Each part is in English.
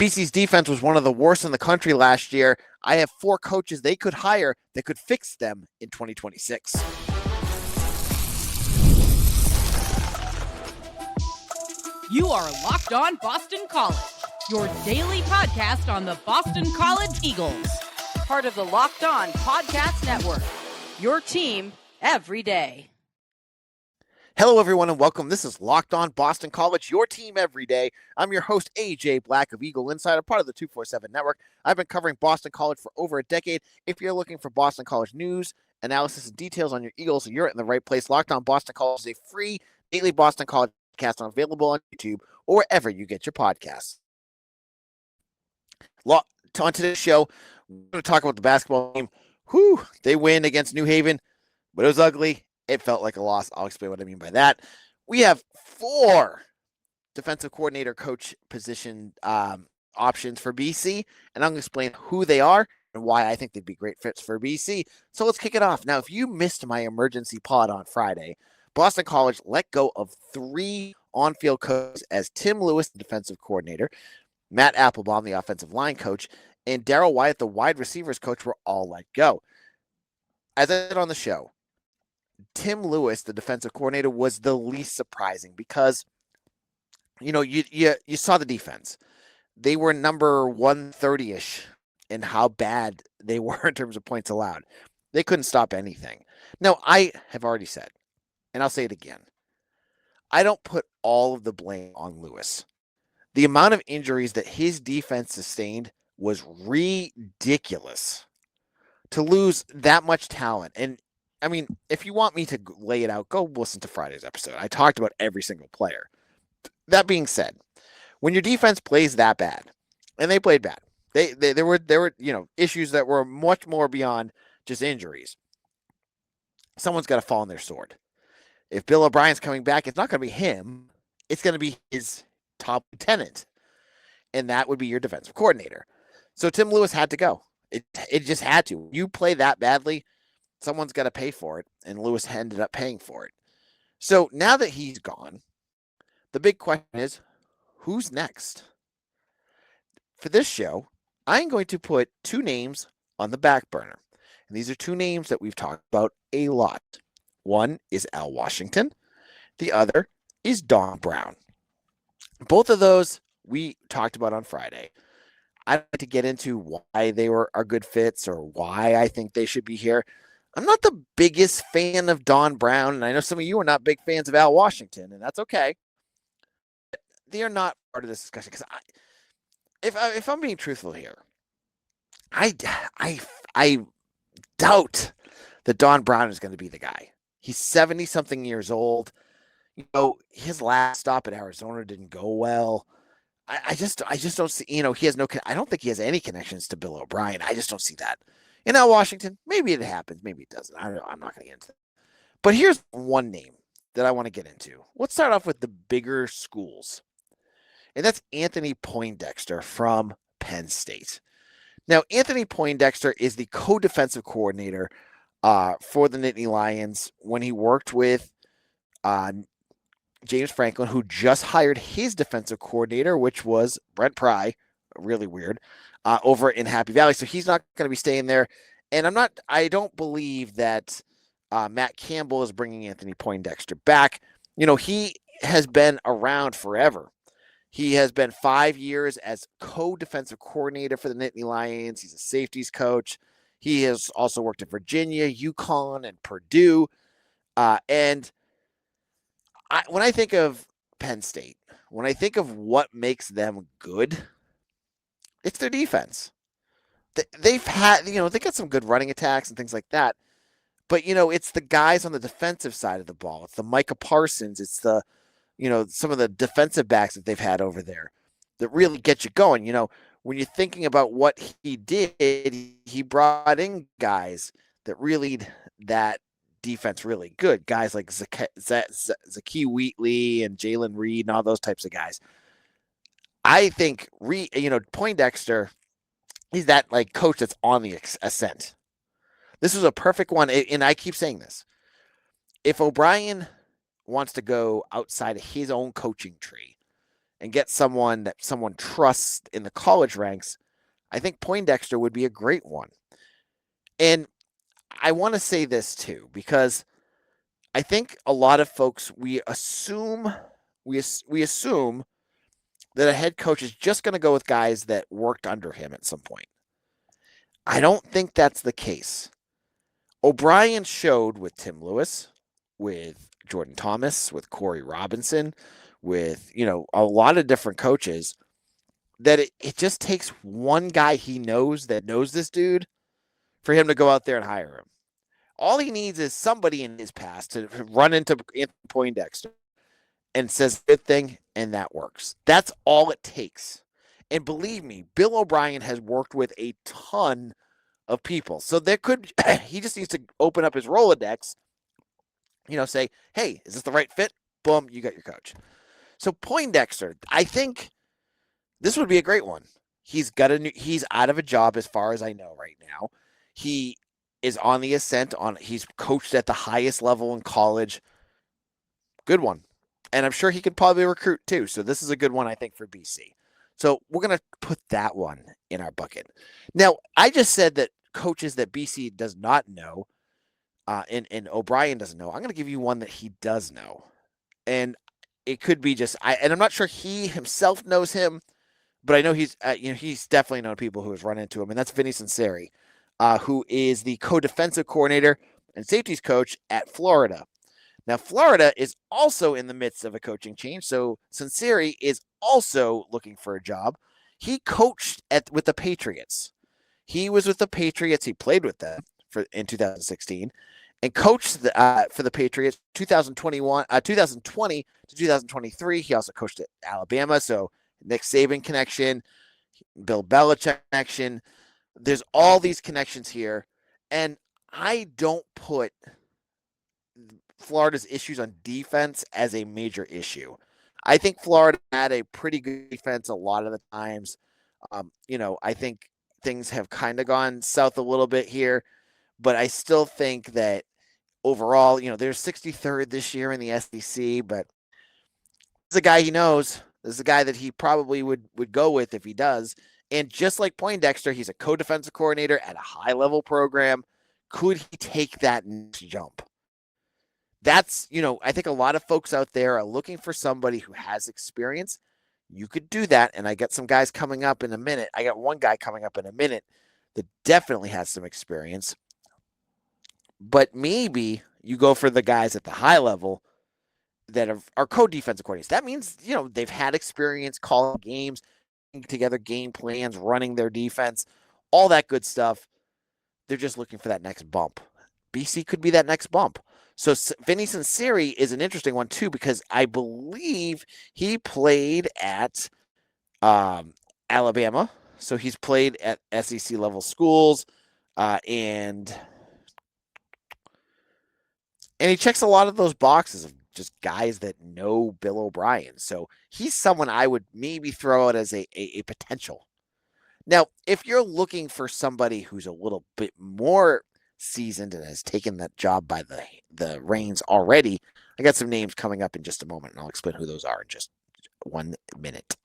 BC's defense was one of the worst in the country last year. I have 4 coaches they could hire that could fix them in 2026. You are Locked On Boston College, your daily podcast on the Boston College Eagles. Part of the Locked On Podcast Network, your team every day. Hello, everyone, and welcome. This is Locked On Boston College, your team every day. I'm your host, AJ Black of Eagle Insider, part of the 247 Network. I've been covering Boston College for over a decade. If you're looking for Boston College news, analysis, and details on your Eagles, you're in the right place. Locked On Boston College is a free daily Boston College podcast available on YouTube or wherever you get your podcasts. On today's show, we're going to talk about the basketball team. They win against New Haven, but it was ugly. It felt like a loss. I'll explain what I mean by that. We have 4 defensive coordinator coach position options for BC, and I'm going to explain who they are and why I think they'd be great fits for BC. So let's kick it off. Now, if you missed my emergency pod on Friday, Boston College let go of 3 on-field coaches as Tim Lewis, the defensive coordinator, Matt Applebaum, the offensive line coach, and Daryl Wyatt, the wide receivers coach, were all let go. As I said on the show, Tim Lewis, the defensive coordinator, was the least surprising because, you saw the defense. They were number 130-ish in how bad they were in terms of points allowed. They couldn't stop anything. Now, I have already said, and I'll say it again, I don't put all of the blame on Lewis. The amount of injuries that his defense sustained was ridiculous. To lose that much talent, and I mean, if you want me to lay it out, go listen to Friday's episode. I talked about every single player. That being said, when your defense plays that bad, and they played bad, there were issues that were much more beyond just injuries. Someone's got to fall on their sword. If Bill O'Brien's coming back, it's not going to be him. It's going to be his top lieutenant, and that would be your defensive coordinator. So Tim Lewis had to go. It just had to. You play that badly, someone's got to pay for it, and Lewis ended up paying for it. So now that he's gone, the big question is, who's next? For this show, I'm going to put 2 names on the back burner. And these are 2 names that we've talked about a lot. One is Al Washington. The other is Don Brown. Both of those we talked about on Friday. I'd like to get into why they are good fits or why I think they should be here. I'm not the biggest fan of Don Brown, and I know some of you are not big fans of Al Washington, and that's okay. They are not part of this discussion because if I'm being truthful here, I doubt that Don Brown is going to be the guy. He's 70-something years old. His last stop at Arizona didn't go well. I just don't see. He has no. I don't think he has any connections to Bill O'Brien. I just don't see that. In Al Washington, maybe it happens, maybe it doesn't. I don't know. I'm not going to get into it. But here's one name that I want to get into. Let's start off with the bigger schools. And that's Anthony Poindexter from Penn State. Now, Anthony Poindexter is the co-defensive coordinator for the Nittany Lions when he worked with James Franklin, who just hired his defensive coordinator, which was Brent Pry, really weird, over in Happy Valley. So he's not going to be staying there. And I don't believe that Matt Campbell is bringing Anthony Poindexter back. He has been around forever. He has been 5 years as co-defensive coordinator for the Nittany Lions. He's a safeties coach. He has also worked at Virginia, UConn, and Purdue. When I think of Penn State, when I think of what makes them good, it's their defense. They've had, they got some good running attacks and things like that. But, it's the guys on the defensive side of the ball. It's the Micah Parsons. It's the, some of the defensive backs that they've had over there that really get you going. When you're thinking about what he did, he brought in guys that really that defense really good. Guys like Zakee Wheatley and Jalen Reed and all those types of guys. I think Poindexter, he's that coach that's on the ascent. This was a perfect one, and I keep saying this. If O'Brien wants to go outside of his own coaching tree and get someone that someone trusts in the college ranks, I think Poindexter would be a great one. And I want to say this too, because I think a lot of folks, we assume that a head coach is just going to go with guys that worked under him at some point. I don't think that's the case. O'Brien showed with Tim Lewis, with Jordan Thomas, with Corey Robinson, with, a lot of different coaches, that it just takes one guy he knows that knows this dude for him to go out there and hire him. All he needs is somebody in his past to run into Poindexter and says good thing, and that works. That's all it takes. And believe me, Bill O'Brien has worked with a ton of people. So he just needs to open up his Rolodex, say, hey, is this the right fit? Boom, you got your coach. So Poindexter, I think this would be a great one. He's out of a job as far as I know right now. He is on the ascent he's coached at the highest level in college. Good one. And I'm sure he could probably recruit too. So this is a good one, I think, for BC. So we're going to put that one in our bucket. Now, I just said that coaches that BC does not know and O'Brien doesn't know. I'm going to give you one that he does know. And it could be and I'm not sure he himself knows him, but I know he's definitely known people who have run into him, and that's Vinnie Sunseri, who is the co-defensive coordinator and safeties coach at Florida. Now, Florida is also in the midst of a coaching change, so Sunseri is also looking for a job. He coached with the Patriots. He was with the Patriots. He played with them in 2016 and coached for the Patriots 2020 to 2023. He also coached at Alabama, so Nick Saban connection, Bill Belichick connection. There's all these connections here, and I don't put Florida's issues on defense as a major issue. I think Florida had a pretty good defense a lot of the times. I think things have kind of gone south a little bit here, but I still think that overall, they're 63rd this year in the SEC, but this is a guy he knows. This is a guy that he probably would go with if he does. And just like Poindexter, he's a co-defensive coordinator at a high-level program. Could he take that next jump? That's, I think a lot of folks out there are looking for somebody who has experience. You could do that, and I got some guys coming up in a minute. I got one guy coming up in a minute that definitely has some experience. But maybe you go for the guys at the high level that are co-defensive coordinators. That means, they've had experience calling games, putting together game plans, running their defense, all that good stuff. They're just looking for that next bump. BC could be that next bump. So Vinnie Sunseri is an interesting one too, because I believe he played at Alabama. So he's played at SEC level schools, and he checks a lot of those boxes of just guys that know Bill O'Brien. So he's someone I would maybe throw out as a potential. Now, if you're looking for somebody who's a little bit more seasoned and has taken that job by the reins already, I got some names coming up in just a moment, and I'll explain who those are in just 1 minute.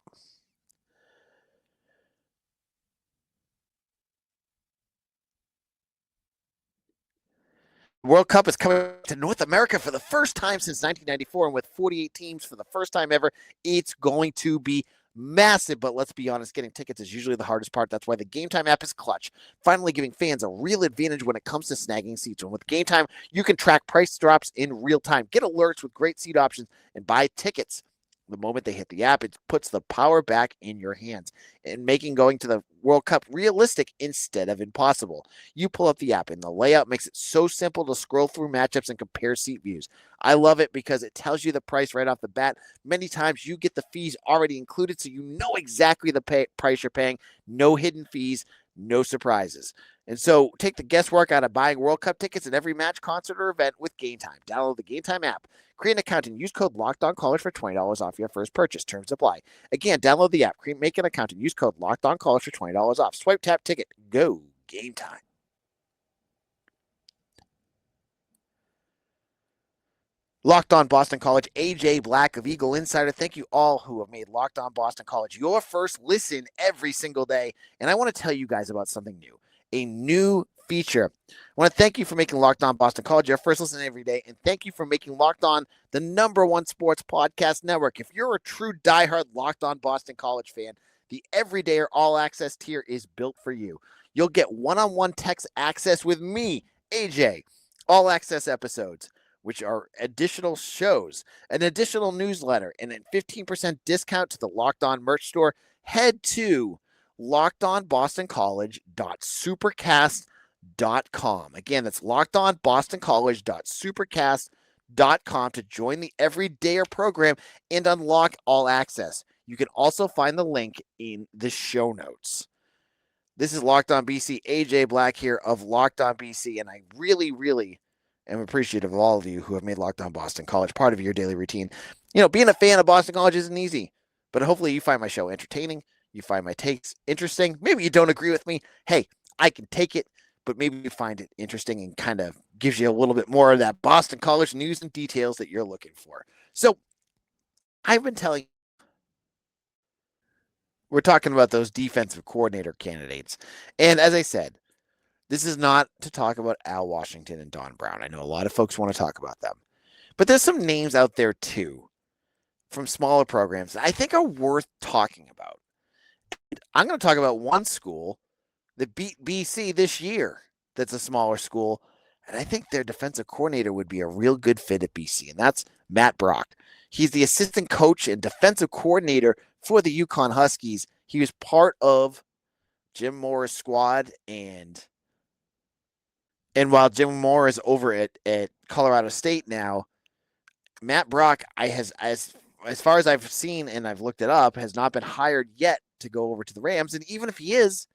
World Cup is coming to North America for the first time since 1994, and with 48 teams for the first time ever, it's going to be massive. But let's be honest, getting tickets is usually the hardest part. That's why the Game Time app is clutch, finally giving fans a real advantage when it comes to snagging seats. And with Game Time, you can track price drops in real time, get alerts with great seat options, and buy tickets the moment they hit the app. It puts the power back in your hands and making going to the World Cup realistic instead of impossible. You pull up the app and the layout makes it so simple to scroll through matchups and compare seat views. I love it because it tells you the price right off the bat. Many times you get the fees already included, so you know exactly the price you're paying. No hidden fees, no surprises. And so take the guesswork out of buying World Cup tickets at every match, concert, or event with Game Time. Download the Game Time app. Create an account and use code LOCKEDONCollege for $20 off your first purchase. Terms apply. Again, download the app, make an account, and use code LOCKEDONCollege for $20 off. Swipe, tap, ticket. Go. Game Time. Locked On Boston College, AJ Black of Eagle Insider. Thank you all who have made Locked On Boston College your first listen every single day. And I want to tell you guys about something new, a new feature. I want to thank you for making Locked On Boston College your first listen every day. And thank you for making Locked On the #1 sports podcast network. If you're a true diehard Locked On Boston College fan, the Everyday or All Access tier is built for you. You'll get one-on-one text access with me, AJ, all access episodes, which are additional shows, an additional newsletter, and a 15% discount to the Locked On merch store. Head to lockedonbostoncollege.supercast.com. Again, that's lockedonbostoncollege.supercast.com to join the Everydayer program and unlock all access. You can also find the link in the show notes. This is Locked On BC, AJ Black here of Locked On BC, and I really am appreciative of all of you who have made Locked On Boston College part of your daily routine. You know, being a fan of Boston College isn't easy, but hopefully you find my show entertaining. You find my takes interesting. Maybe you don't agree with me. Hey, I can take it, but maybe you find it interesting and kind of gives you a little bit more of that Boston College news and details that you're looking for. So I've been telling you, we're talking about those defensive coordinator candidates. And as I said, this is not to talk about Al Washington and Don Brown. I know a lot of folks want to talk about them. But there's some names out there, too, from smaller programs that I think are worth talking about. I'm going to talk about one school that beat BC this year that's a smaller school, and I think their defensive coordinator would be a real good fit at BC, and that's Matt Brock. He's the assistant coach and defensive coordinator for the UConn Huskies. He was part of Jim Moore's squad, and while Jim Moore is over at Colorado State now, Matt Brock, as far as I've seen and I've looked it up, has not been hired yet to go over to the Rams. And even if he is,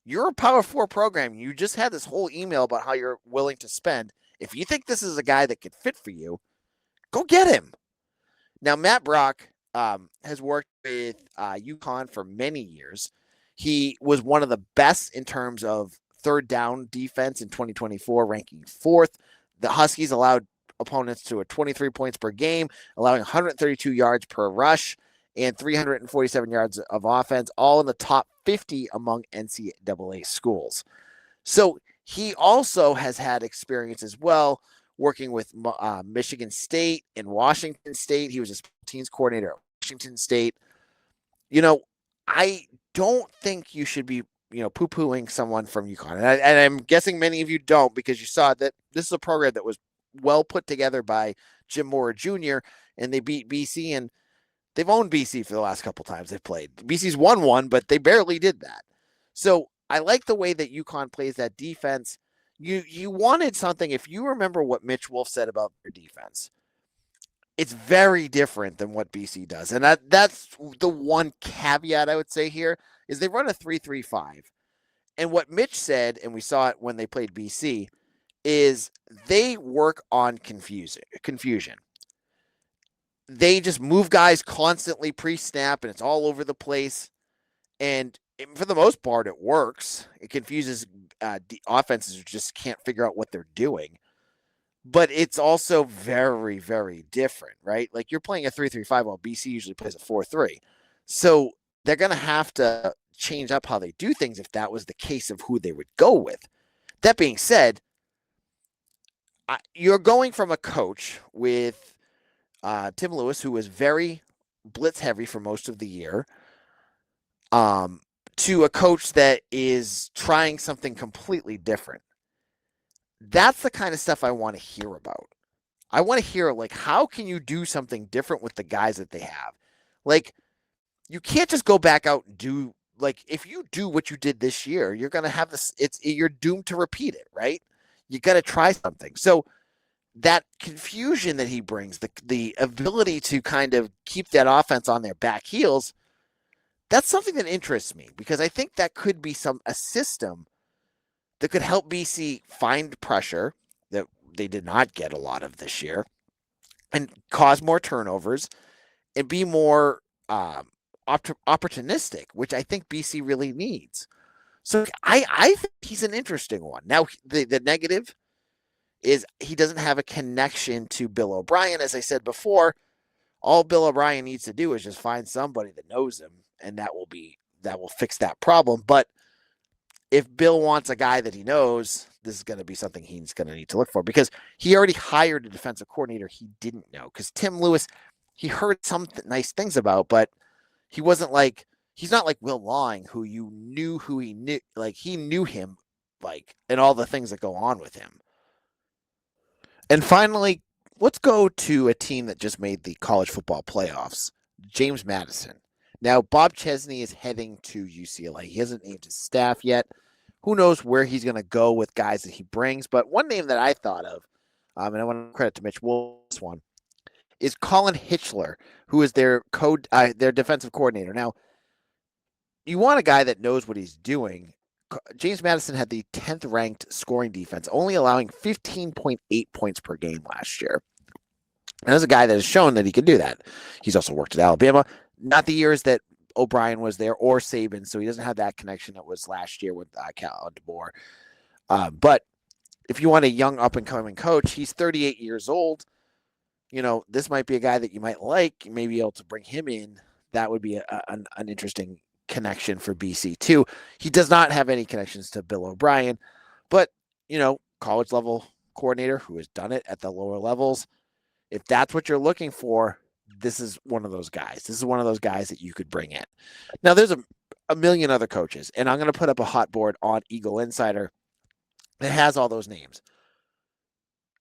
you're a Power 4 program. You just had this whole email about how you're willing to spend. If you think this is a guy that could fit for you, go get him. Now, Matt Brock has worked with UConn for many years. He was one of the best in terms of third down defense in 2024, ranking 4th. The Huskies allowed opponents to 23 points per game, allowing 132 yards per rush and 347 yards of offense, all in the top 50 among NCAA schools. So he also has had experience as well working with Michigan State and Washington State. He was a special teams coordinator at Washington State. You know, I don't think you should be, poo-pooing someone from UConn. And I'm guessing many of you don't, because you saw that this is a program that was well put together by Jim Moore Jr., and they beat BC, and they've owned BC for the last couple times they've played. BC's won one, but they barely did that. So I like the way that UConn plays that defense. You wanted something, if you remember what Mitch Wolf said about their defense, it's very different than what BC does. And that's the one caveat I would say here is they run a 3-3-5. And what Mitch said, and we saw it when they played BC, is they work on confusion. They just move guys constantly pre-snap, and it's all over the place. And for the most part, it works. It confuses the offenses who just can't figure out what they're doing. But it's also very, very different, right? Like, you're playing a 3-3-5 while BC usually plays a 4-3. So they're going to have to change up how they do things if that was the case of who they would go with. That being said, you're going from a coach with Tim Lewis, who was very blitz heavy for most of the year, to a coach that is trying something completely different. That's the kind of stuff I want to hear about. I want to hear, like, how can you do something different with the guys that they have? Like, you can't just go back out and do, like, if you do what you did this year, you're going to have this, you're doomed to repeat it, right? You got to try something. So that confusion that he brings, the ability to kind of keep that offense on their back heels, that's something that interests me, because I think that could be a system that could help BC find pressure that they did not get a lot of this year and cause more turnovers and be more opportunistic, which I think BC really needs. So I think he's an interesting one. Now, the negative is he doesn't have a connection to Bill O'Brien. As I said before, all Bill O'Brien needs to do is just find somebody that knows him, and that will fix that problem. But if Bill wants a guy that he knows, this is going to be something he's going to need to look for, because he already hired a defensive coordinator he didn't know. Because Tim Lewis, he heard some nice things about, but he's not like Will Lawing, who you knew who he knew, like he knew him, like, and all the things that go on with him. And finally, let's go to a team that just made the college football playoffs, James Madison. Now, Bob Chesney is heading to UCLA. He hasn't named his staff yet. Who knows where he's going to go with guys that he brings? But one name that I thought of, and I want to credit to Mitch Wolf this one, is Colin Hitchler, who is their defensive coordinator. Now, you want a guy that knows what he's doing. James Madison had the 10th ranked scoring defense, only allowing 15.8 points per game last year. And as a guy that has shown that he can do that. He's also worked at Alabama. Not the years that O'Brien was there or Saban, so he doesn't have that connection that was last year with Cal DeBoer. But if you want a young up-and-coming coach, he's 38 years old. You know, this might be a guy that you might like. You may be able to bring him in. That would be an interesting connection for BC too. He does not have any connections to Bill O'Brien, but, you know, college level coordinator who has done it at the lower levels. If that's what you're looking for, this is one of those guys. This is one of those guys that you could bring in. Now, there's a million other coaches, and I'm going to put up a hot board on Eagle Insider that has all those names.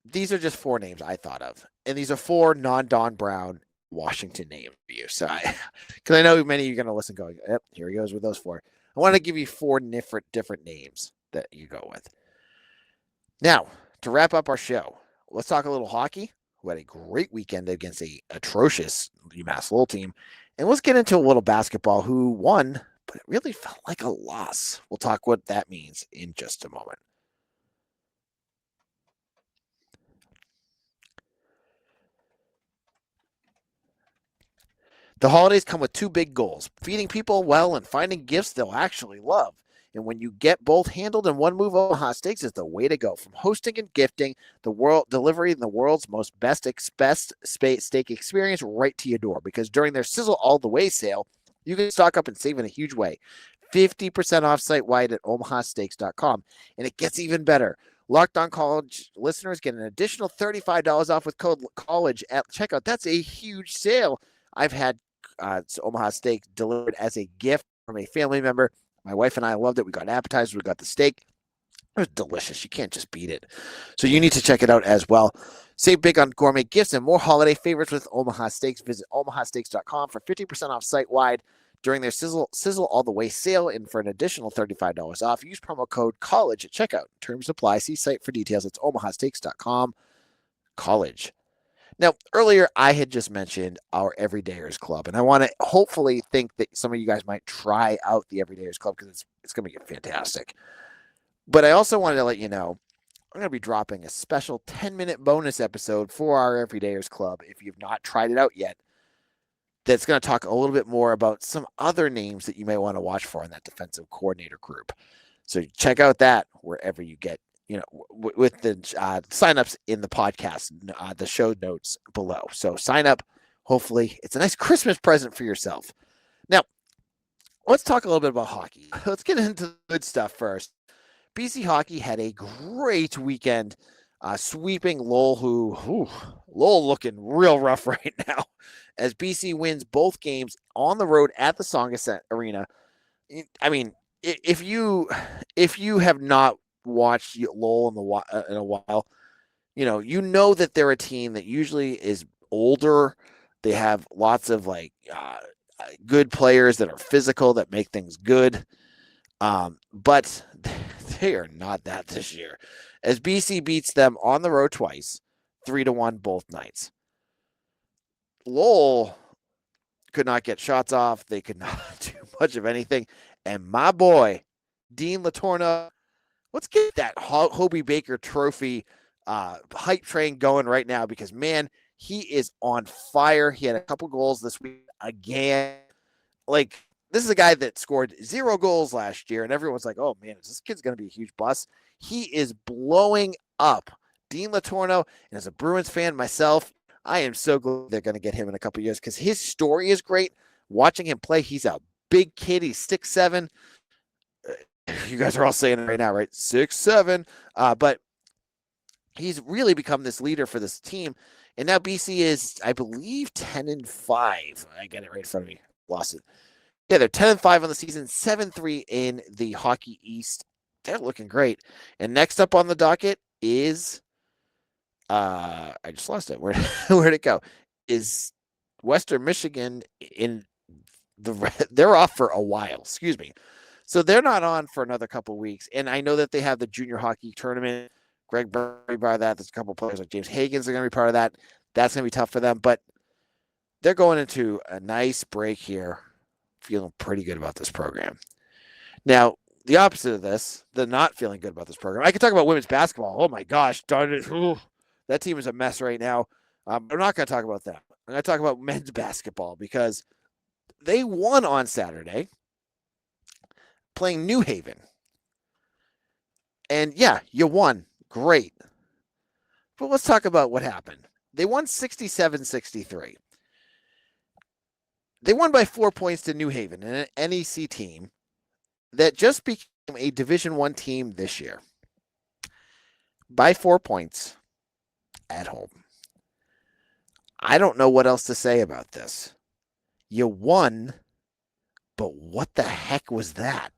These are just 4 names I thought of, and these are 4 non-Don Brown Washington names for you. So because I know many of you are going to listen going, yep, here he goes with those 4. I want to give you 4 different names that you go with. Now, to wrap up our show, let's talk a little hockey, who had a great weekend against a atrocious UMass Lowell team. And let's get into a little basketball, who won, but it really felt like a loss. We'll talk what that means in just a moment. The holidays come with 2 big goals: feeding people well and finding gifts they'll actually love. And when you get both handled in one move, Omaha Steaks is the way to go. From hosting and gifting, delivering the world's most best steak experience right to your door. Because during their Sizzle All the Way sale, you can stock up and save in a huge way. 50% off site-wide at omahasteaks.com. And it gets even better. Locked On College listeners get an additional $35 off with code COLLEGE at checkout. That's a huge sale. I've had Omaha Steak delivered as a gift from a family member. My wife and I loved it. We got appetizers. We got the steak. It was delicious. You can't just beat it. So you need to check it out as well. Save big on gourmet gifts and more holiday favorites with Omaha Steaks. Visit omahasteaks.com for 50% off site-wide during their Sizzle All the Way sale, and for an additional $35 off, use promo code COLLEGE at checkout. Terms apply. See site for details. It's omahasteaks.com. College. Now, earlier I had just mentioned our Everydayers Club, and I want to hopefully think that some of you guys might try out the Everydayers Club, because it's going to be fantastic. But I also wanted to let you know, I'm going to be dropping a special 10-minute bonus episode for our Everydayers Club, if you've not tried it out yet, that's going to talk a little bit more about some other names that you may want to watch for in that defensive coordinator group. So check out that wherever you get, with the signups in the podcast, the show notes below. So sign up. Hopefully it's a nice Christmas present for yourself. Now, let's talk a little bit about hockey. Let's get into the good stuff first. BC hockey had a great weekend, sweeping Lowell, Lowell looking real rough right now, as BC wins both games on the road at the Songas Arena. I mean, if you have not watched Lowell in a while, you know that they're a team that usually is older. They have lots of good players that are physical, that make things good. But they are not that this year, as BC beats them on the road twice, 3-1 both nights. Lowell could not get shots off. They could not do much of anything. And my boy, Dean Letourneau, let's get that Hobie Baker Trophy hype train going right now, because, man, he is on fire. He had a couple goals this week again. This is a guy that scored 0 goals last year, and everyone's like, oh, man, this kid's going to be a huge bust. He is blowing up Dean Letourneau, and as a Bruins fan myself, I am so glad they're going to get him in a couple years because his story is great. Watching him play, he's a big kid. He's 6'7". You guys are all saying it right now, right? 6'7". But he's really become this leader for this team. And now BC is, I believe, 10-5. I got it right in front of me. Lost it. Yeah, they're 10-5 on the season, 7-3 in the Hockey East. They're looking great. And next up on the docket is I just lost it. Where'd it go? Is Western Michigan they're off for a while. Excuse me. So they're not on for another couple of weeks. And I know that they have the junior hockey tournament. Greg Burry part of that. There's a couple of players like James Hagens are going to be part of that. That's going to be tough for them. But they're going into a nice break here. Feeling pretty good about this program. Now, the opposite of this, the not feeling good about this program. I could talk about women's basketball. Oh my gosh, darn it. Ooh, that team is a mess right now. I'm not going to talk about that. I'm going to talk about men's basketball because they won on Saturday playing New Haven. And yeah, you won. Great. But let's talk about what happened. They won 67-63. They won by 4 points to New Haven, an NEC team that just became a Division I team this year. By 4 points at home. I don't know what else to say about this. You won, but what the heck was that?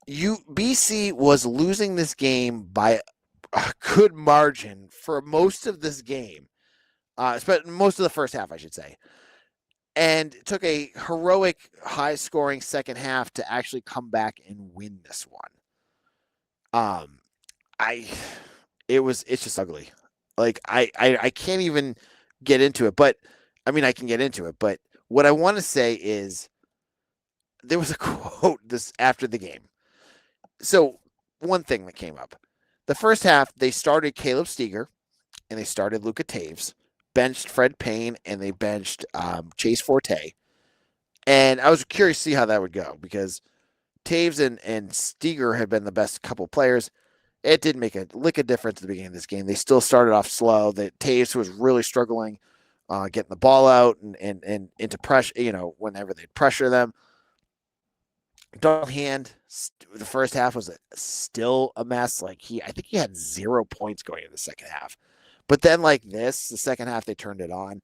BC was losing this game by a good margin for most of this game. Most of the first half, I should say. And took a heroic, high-scoring second half to actually come back and win this one. It's just ugly. Like I can't even get into it, but I mean I can get into it. But what I want to say is there was a quote this after the game. So one thing that came up, the first half they started Caleb Steger, and they started Luca Taves. Benched Fred Payne, and they benched Chase Forte. And I was curious to see how that would go because Taves and Steger had been the best couple players. It didn't make a lick of difference at the beginning of this game. They still started off slow. Taves was really struggling getting the ball out and into pressure, whenever they'd pressure them. Hand, the first half was still a mess. I think he had 0 points going in the second half. But then the second half, they turned it on.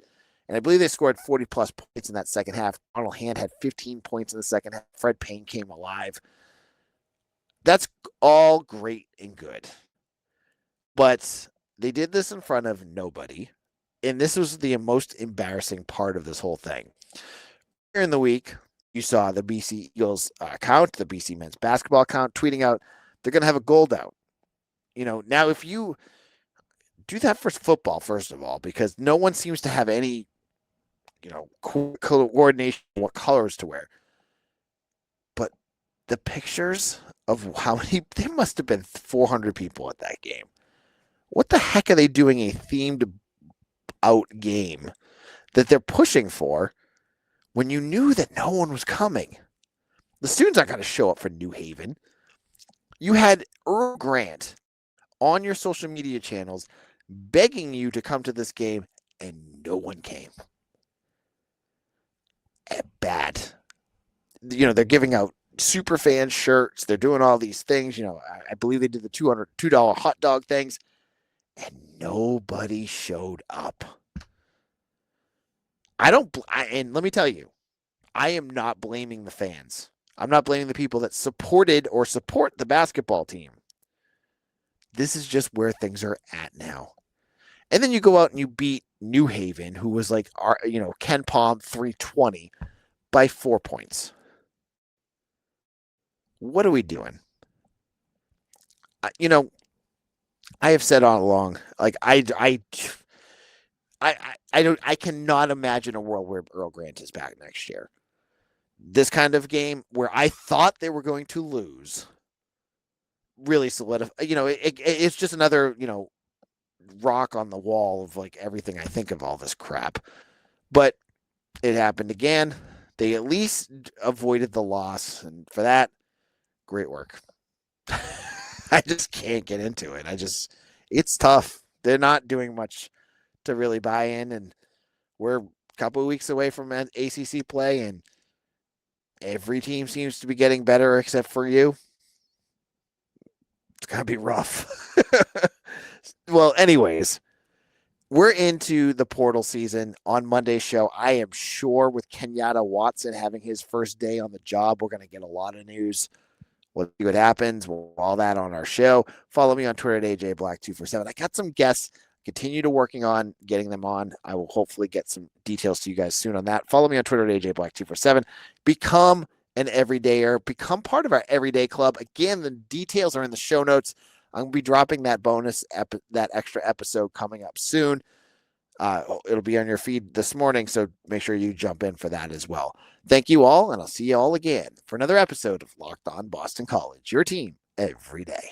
And I believe they scored 40-plus points in that second half. Arnold Hand had 15 points in the second half. Fred Payne came alive. That's all great and good. But they did this in front of nobody. And this was the most embarrassing part of this whole thing. Here in the week, you saw the BC Eagles account, the BC men's basketball account, tweeting out they're going to have a gold out. Now if you do that for football, first of all, because no one seems to have any, coordination on what colors to wear. But the pictures of how many, there must have been 400 people at that game. What the heck are they doing a themed out game that they're pushing for when you knew that no one was coming? The students aren't going to show up for New Haven. You had Earl Grant on your social media channels begging you to come to this game, and no one came. Bad. They're giving out super fan shirts. They're doing all these things. I believe they did the $2 hot dog things, and nobody showed up. And let me tell you, I am not blaming the fans. I'm not blaming the people that supported or support the basketball team. This is just where things are at now. And then you go out and you beat New Haven, who was Ken Palm 320 by 4 points. What are we doing? I have said all along, I cannot imagine a world where Earl Grant is back next year. This kind of game where I thought they were going to lose really solidify. It's just another, rock on the wall of everything I think of all this crap. But it happened again. They at least avoided the loss, and for that, great work. I just can't get into it. it's tough. They're not doing much to really buy in, and we're a couple of weeks away from ACC play, and every team seems to be getting better except for you. It's gonna be rough. Well, anyways, we're into the portal season. On Monday's show, I am sure with Kenyatta Watson having his first day on the job, we're going to get a lot of news. We'll see what happens. We'll all that on our show. Follow me on Twitter at AJBlack247. I got some guests. Continue to working on getting them on. I will hopefully get some details to you guys soon on that. Follow me on Twitter at AJBlack247. Become an everydayer. Become part of our everyday club. Again, the details are in the show notes. I'm going to be dropping that that extra episode coming up soon. It'll be on your feed this morning, so make sure you jump in for that as well. Thank you all, and I'll see you all again for another episode of Locked On Boston College, your team every day.